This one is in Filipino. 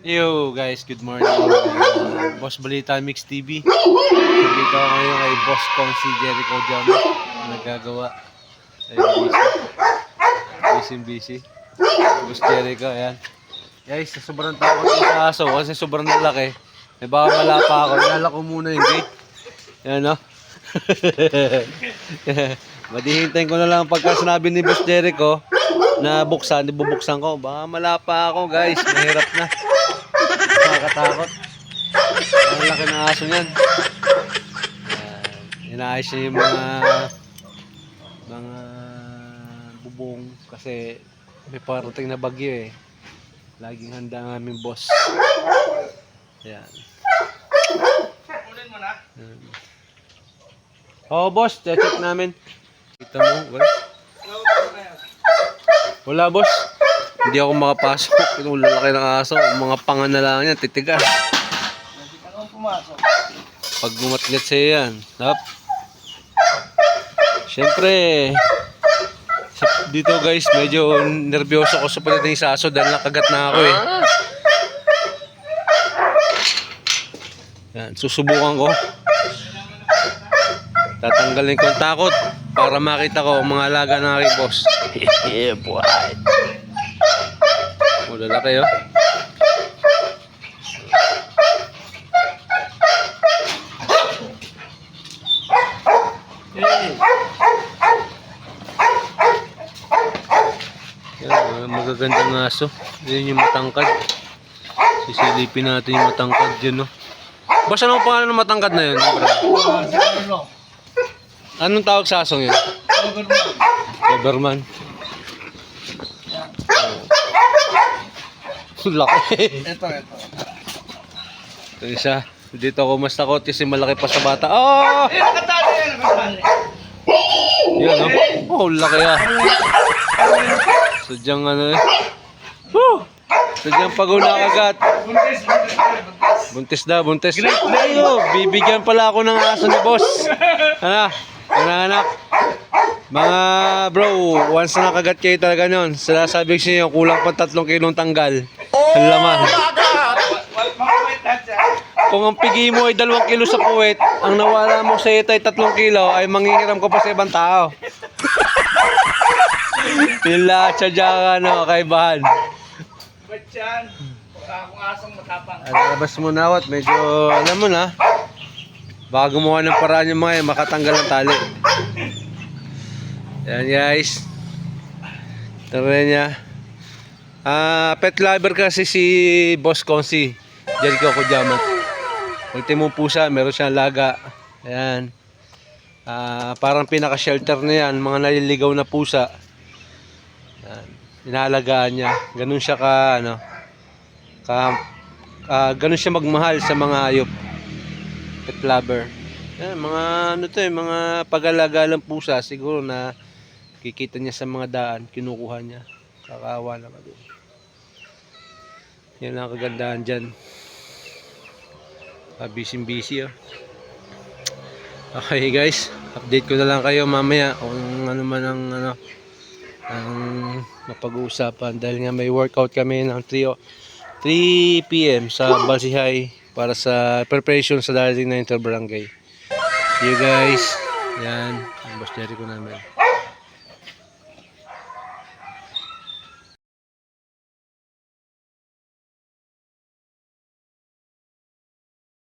Yo guys, good morning. Boss Balita Mix TV. Dito ako ngayon kay Boss Consi Jericho Jam. Nagagawa. Ayun, busy. Boss Jericho, ayan. Guys, sobrang takot ko sa aso kasi sobrang lalaki. Eh baka malapa ako. Inala ko muna yung gate. Ayan, no? Madihintayin ko na lang pagka sinabi ni Boss Jericho na buksan, ibubuksan ko. Baka malapa ako guys, mahirap na. Nakakatakot. Ang laki ng aso niyan. Inaayos niya yung mga bubong kasi may parating na bagyo eh. Laging handa ang aming boss. Ayan. Kunin mo na. Oo boss, check namin. Kita mo, guys. Wala boss. Hindi ako makapasok. Itong lalaki ng aso. Mga panga na lang yan, titigas. Hindi ka naman pumasok. Pag gumatgat sa'yo yan. Hop. Siyempre, dito guys, medyo nervyoso ko sa pagdating sa aso dahil nakagat na ako eh. Yan, susubukan ko. Tatanggalin ko ang takot para makita ko ang mga alaga ng aking boss. Yeah, boy. Oh, lalaki oh. Yan, magagandang aso. Yan yung matangkad. Sisilipin natin yung matangkad dyan, no? Boss, ano ang pangalan ng matangkad na yun? Anong tawag sa asong yun? Doberman. Laki. Ito. Ito isa. Dito ako mas takot kasi malaki pa sa bata. Oh! Nakatali yan. Yan oh. Oh, laki ah. Sadyang ano eh. Woo! Sadyang pag-una kagat. Buntis. Ayo, bibigyan pala ako ng aso ni boss. Ano? Anak. Mga bro, once na nakagat kayo talaga nun, sinasabi ko siya kulang pa 3 kilong tanggal. Ang laman. Kung ang pigi mo ay 2 kilo sa puwet, ang nawala mo sa ito ay 3 kilo, ay manghihiram ko pa sa ibang tao. Yung lahat siya dyan, kaibahan. Ba't yan? Akong asong matapang. Alabas mo na wat, medyo alam mo na. Baka gumawa ng paraan yung mga makatanggal ang tali. Yan guys. Tara niya. Pet lover kasi si Boss Consi Jericho Kojamat. Ultimo pusa, meron siyang laga. Ayan. Parang pinaka-shelter na yan, mga naliligaw na pusa. Ayan. Inaalagaan niya. Ganun siya ganun siya magmahal sa mga hayop. Pet lover. Ayan, mga mga pag-alaga ng pusa siguro na kikita niya sa mga daan, kinukuha niya. Kakaawa naman din. Yan ang kagandahan dyan. Busy oh. Okay guys, update ko na lang kayo mamaya kung ano man ang ang mapag-uusapan dahil nga may workout kami ng 3 PM sa Balsihay para sa preparation sa darating na interbarangay. See you guys. Yan, ang Boss Jericho namin.